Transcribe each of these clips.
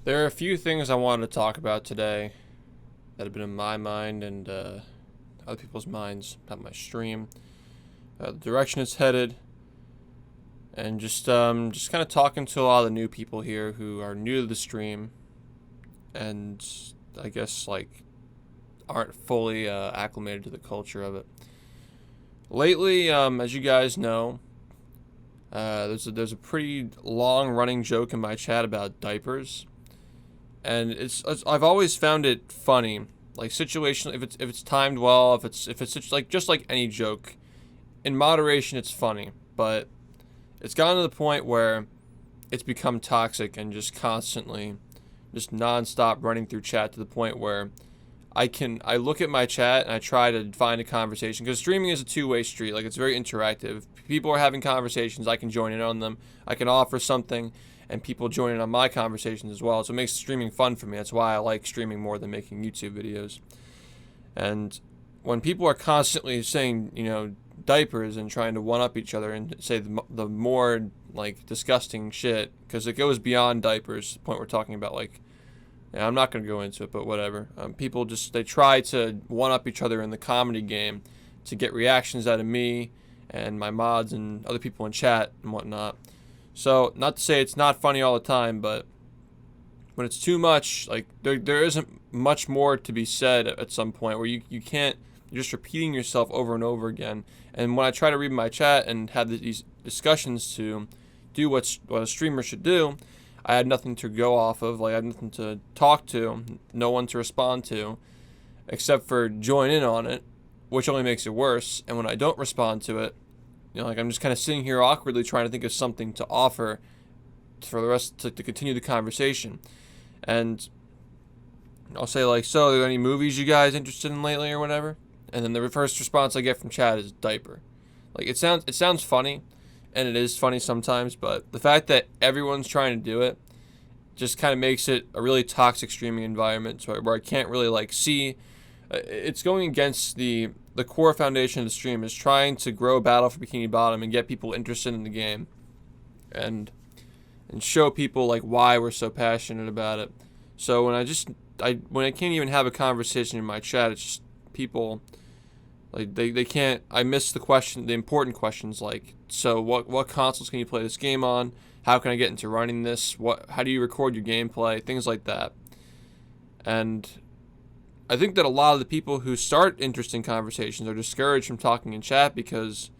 There are a few things I wanted to talk about today that have been in my mind and other people's minds about my stream, the direction it's headed, and just kind of talking to a lot of the new people here who are new to the stream, and I guess like aren't fully acclimated to the culture of it. Lately, as you guys know, there's a pretty long running joke in my chat about diapers. And I've always found it funny, like situational. If it's timed well, if it's like just like any joke, in moderation it's funny. But it's gotten to the point where it's become toxic and just constantly, just nonstop running through chat to the point where I look at my chat and I try to find a conversation because streaming is a two-way street. Like it's very interactive. People are having conversations. I can join in on them. I can offer something and people join in on my conversations as well. So it makes streaming fun for me. That's why I like streaming more than making YouTube videos. And when people are constantly saying, diapers and trying to one-up each other and say the more, like, disgusting shit, because it goes beyond diapers, the point we're talking about, like, yeah, I'm not going to go into it, but whatever. People they try to one-up each other in the comedy game to get reactions out of me and my mods and other people in chat and whatnot. So, not to say it's not funny all the time, but when it's too much, like, there isn't much more to be said at some point where you can't, you're just repeating yourself over and over again. And when I try to read my chat and have these discussions to do what a streamer should do, I had nothing to go off of, like, I had nothing to talk to, no one to respond to, except for join in on it, which only makes it worse. And when I don't respond to it, like I'm just kind of sitting here awkwardly trying to think of something to offer for the rest to continue the conversation. And I'll say like, so are there any movies you guys interested in lately or whatever? And then the first response I get from chat is diaper. Like it sounds funny, and it is funny sometimes, but the fact that everyone's trying to do it just kind of makes it a really toxic streaming environment where I can't really like see. It's going against the core foundation of the stream is trying to grow Battle for Bikini Bottom and get people interested in the game, and show people like why we're so passionate about it. So when I can't even have a conversation in my chat, it's just people like they can't. I miss the important questions like, so what consoles can you play this game on? How can I get into running this? How do you record your gameplay? Things like that. And I think that a lot of the people who start interesting conversations are discouraged from talking in chat because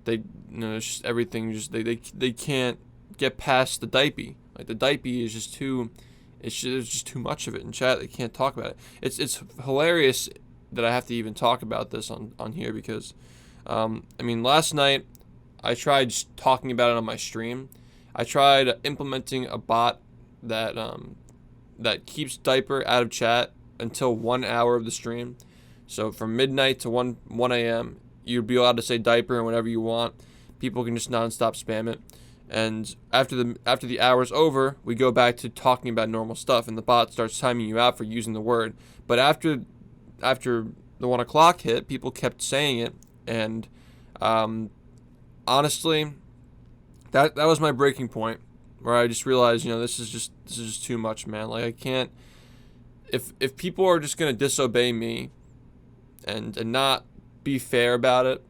it's just everything they can't get past the diaper. Like the diaper is just too, there's just too much of it in chat. They can't talk about it. It's hilarious that I have to even talk about this on here because, last night I tried just talking about it on my stream. I tried implementing a bot that keeps diaper out of chat until 1 hour of the stream. So from midnight to 1 a.m. you'd be allowed to say diaper and whatever you want. People can just nonstop spam it. And after the hour's over, we go back to talking about normal stuff, and the bot starts timing you out for using the word. But after the 1 o'clock hit, people kept saying it, and honestly, that was my breaking point, where I just realized, this is just too much, man. Like I can't. If people are just gonna disobey me, and not be fair about it,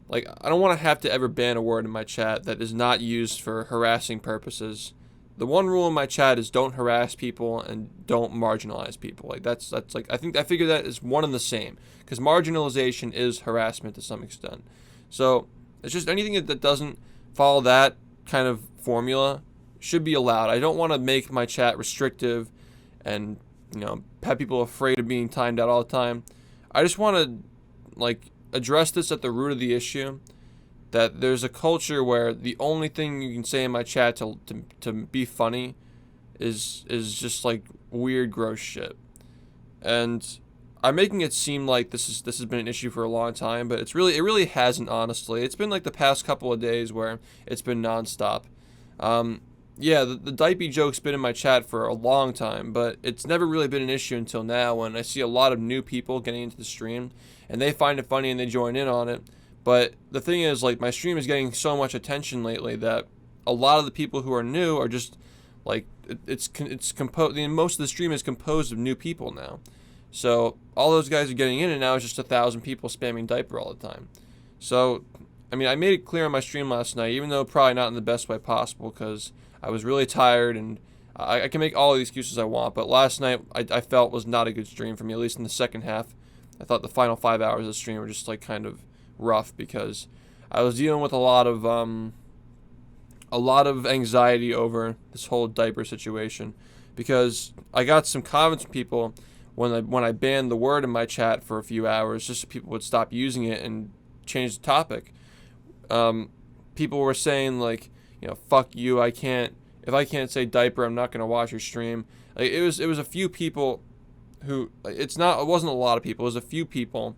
like I don't want to have to ever ban a word in my chat that is not used for harassing purposes. The one rule in my chat is don't harass people and don't marginalize people. Like that's like I figure that is one and the same because marginalization is harassment to some extent. So it's just anything that doesn't follow that kind of formula should be allowed. I don't want to make my chat restrictive and have people afraid of being timed out all the time. I just want to like address this at the root of the issue, that there's a culture where the only thing you can say in my chat to be funny is just like weird gross shit. And I'm making it seem like this has been an issue for a long time, but it really hasn't, honestly. It's been like the past couple of days where it's been nonstop. Yeah, the diaper joke's been in my chat for a long time, but it's never really been an issue until now when I see a lot of new people getting into the stream, and they find it funny and they join in on it. But the thing is, like, my stream is getting so much attention lately that a lot of the people who are new are just, like, it's composed. Most of the stream is composed of new people now, so all those guys are getting in, and now it's just 1,000 people spamming Diaper all the time. So, I mean, I made it clear on my stream last night, even though probably not in the best way possible, because I was really tired, and I can make all the excuses I want, but last night I felt was not a good stream for me, at least in the second half. I thought the final 5 hours of the stream were just like kind of rough, because I was dealing with a lot of anxiety over this whole Diaper situation, because I got some comments from people when I banned the word in my chat for a few hours, just so people would stop using it and change the topic. People were saying, like, you know, fuck you, if I can't say Diaper, I'm not gonna watch your stream. Like, it was a few people who, it wasn't a lot of people, it was a few people.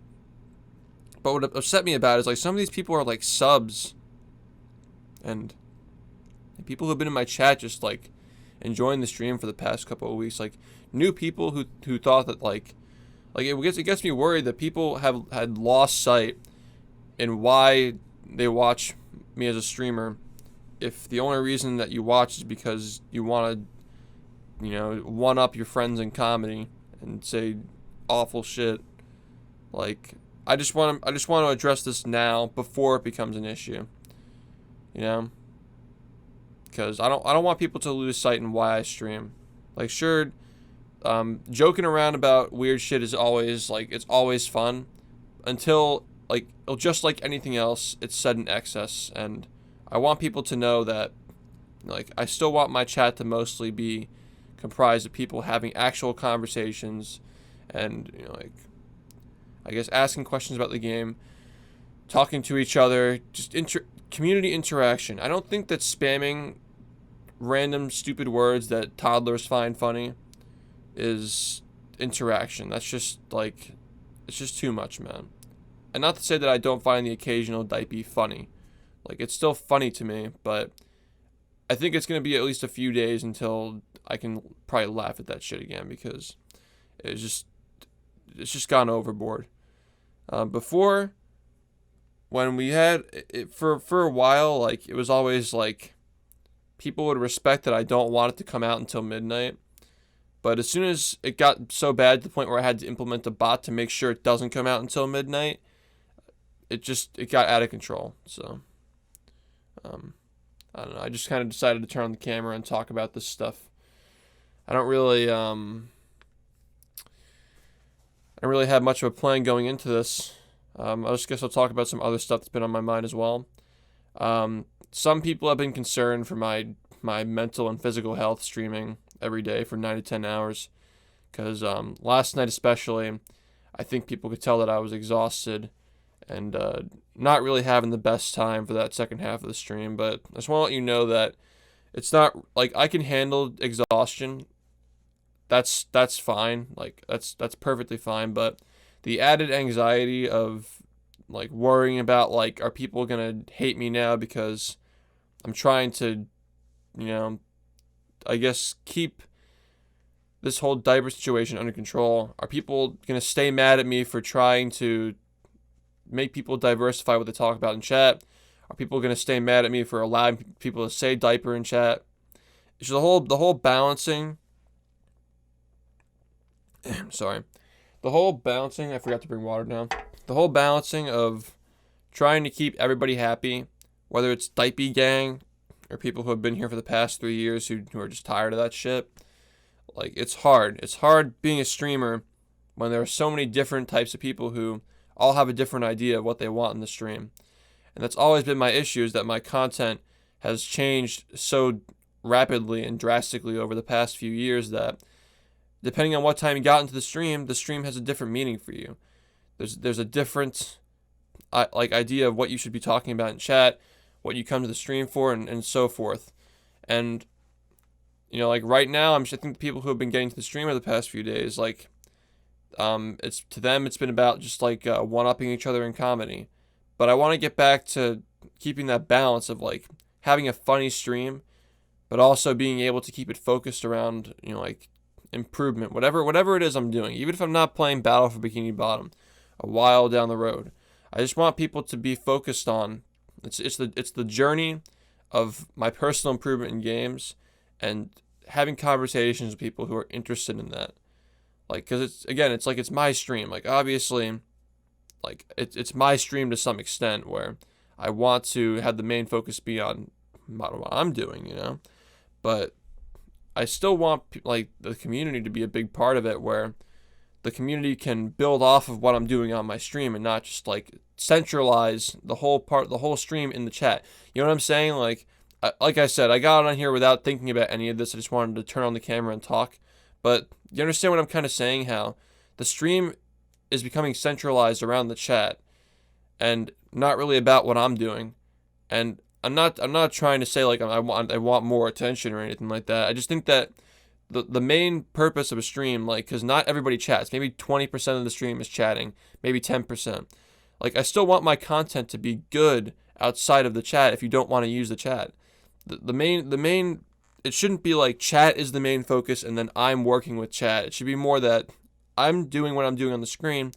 But what upset me about it is, like, some of these people are like subs, and people who've been in my chat just like enjoying the stream for the past couple of weeks, like new people who thought that like it gets me worried that people had lost sight in why they watch me as a streamer. If the only reason that you watch is because you want to, you know, one up your friends in comedy and say awful shit, like I just want to address this now before it becomes an issue, you know, because I don't want people to lose sight in why I stream. Like, sure, joking around about weird shit is always like, it's always fun until like, just like anything else, it's said in excess. And I want people to know that, like, I still want my chat to mostly be comprised of people having actual conversations and, you know, like, I guess asking questions about the game, talking to each other, just community interaction. I don't think that spamming random stupid words that toddlers find funny is interaction. That's just like, it's just too much, man. And not to say that I don't find the occasional Diaper funny. Like, it's still funny to me, but I think it's going to be at least a few days until I can probably laugh at that shit again, because it's just gone overboard. Before, when we had it for a while, like, it was always like people would respect that I don't want it to come out until midnight. But as soon as it got so bad to the point where I had to implement a bot to make sure it doesn't come out until midnight, it got out of control. So, I don't know. I just kind of decided to turn on the camera and talk about this stuff. I don't really have much of a plan going into this. I just guess I'll talk about some other stuff that's been on my mind as well. Some people have been concerned for my mental and physical health streaming every day for 9 to 10 hours. Because last night especially, I think people could tell that I was exhausted and not really having the best time for that second half of the stream. But I just want to let you know that it's not, like, I can handle exhaustion. That's fine. Like, that's perfectly fine. But the added anxiety of, like, worrying about, like, are people going to hate me now because I'm trying to, you know, I guess keep this whole Diaper situation under control. Are people going to stay mad at me for trying to make people diversify what they talk about in chat? Are people going to stay mad at me for allowing people to say Diaper in chat? It's the whole balancing. Sorry. The whole balancing, I forgot to bring water down. The whole balancing of trying to keep everybody happy, whether it's Diaper gang or people who have been here for the past 3 years who are just tired of that shit. Like, it's hard. It's hard being a streamer when there are so many different types of people who all have a different idea of what they want in the stream. And that's always been my issue, is that my content has changed so rapidly and drastically over the past few years that depending on what time you got into the stream has a different meaning for you. There's a different idea of what you should be talking about in chat, what you come to the stream for, and so forth. And, you know, like, right now, I think the people who have been getting to the stream over the past few days, like, it's to them, it's been about just like one-upping each other in comedy. But I want to get back to keeping that balance of, like, having a funny stream, but also being able to keep it focused around, you know, like, improvement, whatever it is I'm doing, even if I'm not playing Battle for Bikini Bottom a while down the road. I just want people to be focused on it's the journey of my personal improvement in games, and having conversations with people who are interested in that. Like, because it's like it's my stream. Like, obviously, like it's my stream to some extent, where I want to have the main focus be on what I'm doing, But I still want like the community to be a big part of it, where the community can build off of what I'm doing on my stream and not just like centralize the whole stream in the chat. You know what I'm saying? Like I said, I got on here without thinking about any of this. I just wanted to turn on the camera and talk. But you understand what I'm kind of saying? How the stream is becoming centralized around the chat and not really about what I'm doing. And I'm not trying to say like I want more attention or anything like that. I just think that the main purpose of a stream, like, because not everybody chats. Maybe 20% of the stream is chatting, maybe 10%. Like, I still want my content to be good outside of the chat if you don't want to use the chat. The main, it shouldn't be like chat is the main focus and then I'm working with chat. It should be more that I'm doing what I'm doing on the screen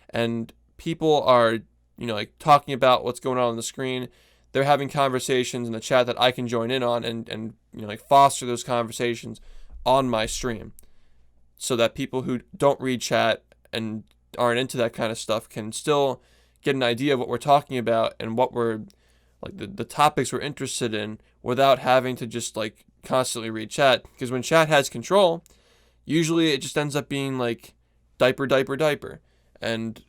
and people are, like talking about what's going on the screen. They're having conversations in the chat that I can join in on and like foster those conversations on my stream so that people who don't read chat and aren't into that kind of stuff can still get an idea of what we're talking about and what we're like the topics we're interested in without having to just like constantly read chat. Because when chat has control, usually it just ends up being like diaper. And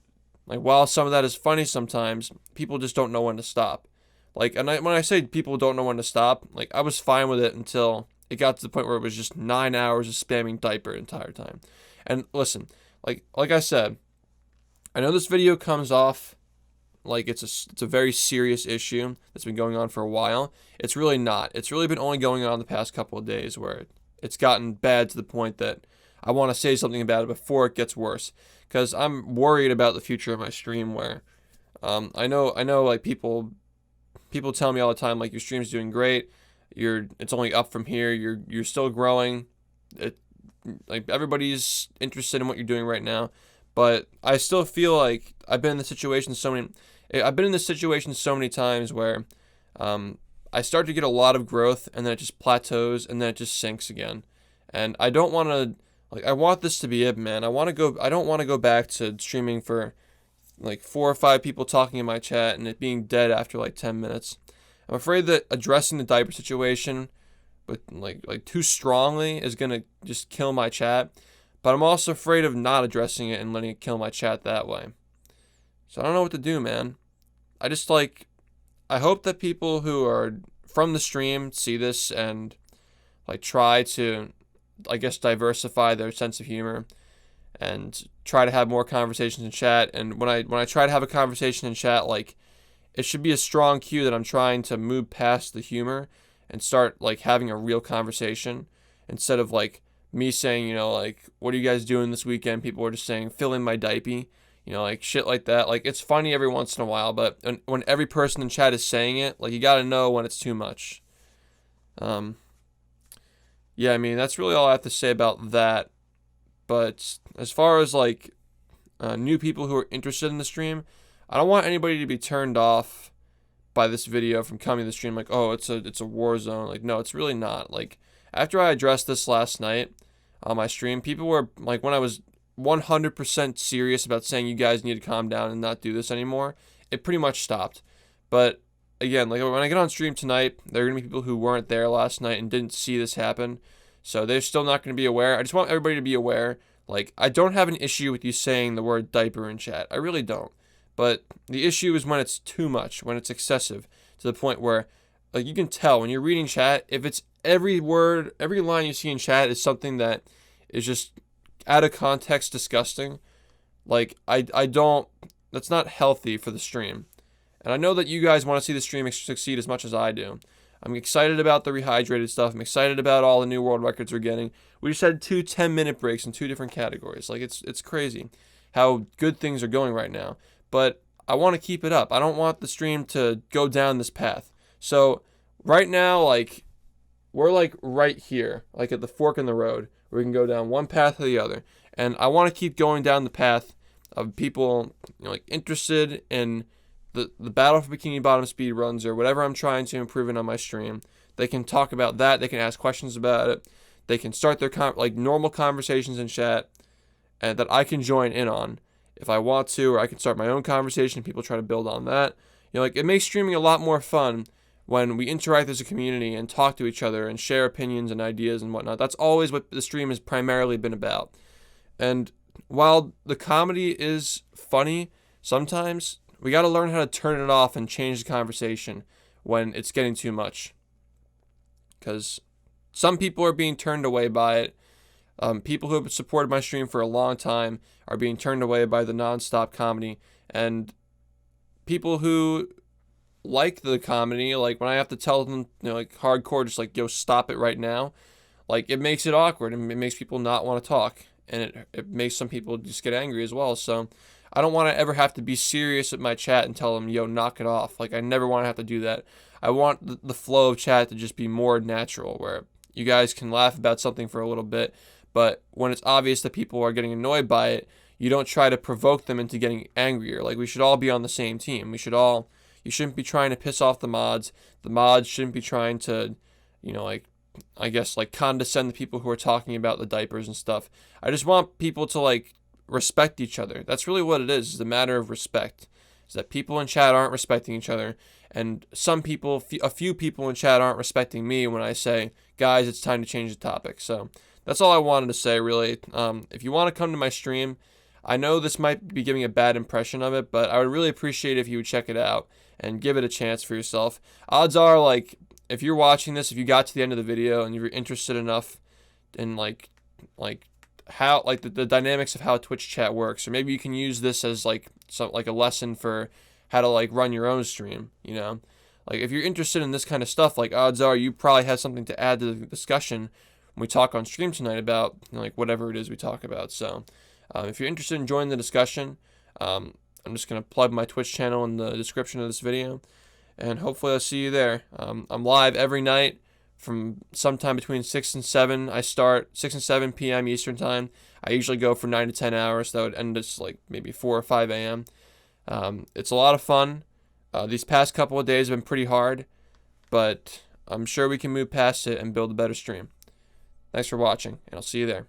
like while some of that is funny sometimes, people just don't know when to stop. Like, and when I say people don't know when to stop, like I was fine with it until it got to the point where it was just 9 hours of spamming diaper the entire time. And listen, like I said, I know this video comes off like it's a very serious issue that's been going on for a while. It's really not. It's really been only going on the past couple of days where it's gotten bad to the point that I want to say something about it before it gets worse. Because I'm worried about the future of my stream where I know like people tell me all the time like your stream's doing great. It's only up from here. You're still growing. Like everybody's interested in what you're doing right now. But I still feel like I've been in this situation so many times where I start to get a lot of growth and then it just plateaus and then it just sinks again. And I don't want to, like, I want this to be it, man. I don't want to go back to streaming for like 4 or 5 people talking in my chat and it being dead after like 10 minutes. I'm afraid that addressing the diaper situation but like too strongly is going to just kill my chat. But I'm also afraid of not addressing it and letting it kill my chat that way. So I don't know what to do, man. I hope that people who are from the stream see this and like try to, I guess, diversify their sense of humor and try to have more conversations in chat. And when I try to have a conversation in chat, like, it should be a strong cue that I'm trying to move past the humor and start like having a real conversation instead of like me saying, like, what are you guys doing this weekend? People are just saying, fill in my diaper, like shit like that. Like, it's funny every once in a while, but when every person in chat is saying it, like, you gotta know when it's too much. Yeah, I mean, that's really all I have to say about that. But as far as like new people who are interested in the stream, I don't want anybody to be turned off by this video from coming to the stream like, oh, it's a war zone. Like, no, it's really not. Like, after I addressed this last night on my stream, people were like, when I was 100% serious about saying you guys need to calm down and not do this anymore, it pretty much stopped. But again, like when I get on stream tonight, there are going to be people who weren't there last night and didn't see this happen. So they're still not going to be aware. I just want everybody to be aware. Like, I don't have an issue with you saying the word diaper in chat. I really don't. But the issue is when it's too much, when it's excessive to the point where, like, you can tell when you're reading chat, if it's every word, every line you see in chat is something that is just out of context disgusting. Like, I don't, that's not healthy for the stream. And I know that you guys want to see the stream succeed as much as I do. I'm excited about the rehydrated stuff. I'm excited about all the new world records we're getting. We just had 2 10-minute breaks in 2 different categories. Like, it's crazy how good things are going right now. But I want to keep it up. I don't want the stream to go down this path. So right now, like, we're like right here, like at the fork in the road, where we can go down one path or the other. And I want to keep going down the path of people, like, interested in the battle for Bikini Bottom speed runs or whatever I'm trying to improve in on my stream. They can talk about that. They can ask questions about it. they can start their like normal conversations in chat, and that I can join in on if I want to, or I can start my own conversation. People try to build on that. Like, it makes streaming a lot more fun when we interact as a community and talk to each other and share opinions and ideas and whatnot. That's always what the stream has primarily been about. And while the comedy is funny, sometimes we got to learn how to turn it off and change the conversation when it's getting too much. Because some people are being turned away by it. People who have supported my stream for a long time are being turned away by the non-stop comedy. And people who like the comedy, like when I have to tell them, like hardcore, just like, yo, stop it right now, like it makes it awkward and it makes people not want to talk. And it makes some people just get angry as well. So I don't want to ever have to be serious with my chat and tell them, yo, knock it off. Like, I never want to have to do that. I want the flow of chat to just be more natural, where you guys can laugh about something for a little bit, but when it's obvious that people are getting annoyed by it, you don't try to provoke them into getting angrier. Like, we should all be on the same team. You shouldn't be trying to piss off the mods. The mods shouldn't be trying to, like, I guess, like, condescend the people who are talking about the diapers and stuff. I just want people to, like, respect each other. That's really what it is a matter of respect. Is that people in chat aren't respecting each other, and a few people in chat aren't respecting me when I say, guys, it's time to change the topic. So that's all I wanted to say, really. If you want to come to my stream, I know this might be giving a bad impression of it, but I would really appreciate if you would check it out and give it a chance for yourself. Odds are, like, if you're watching this, if you got to the end of the video and you're interested enough in like how, like, the dynamics of how Twitch chat works, or maybe you can use this as like a lesson for how to, like, run your own stream, like, if you're interested in this kind of stuff, like, odds are you probably have something to add to the discussion when we talk on stream tonight about, like, whatever it is we talk about. So if you're interested in joining the discussion, I'm just going to plug my Twitch channel in the description of this video, and hopefully I'll see you there. I'm live every night from sometime between 6 and 7. I start 6 and 7 p.m. Eastern time. I usually go for 9 to 10 hours. So that would end us like maybe 4 or 5 a.m. It's a lot of fun. These past couple of days have been pretty hard, but I'm sure we can move past it and build a better stream. Thanks for watching, and I'll see you there.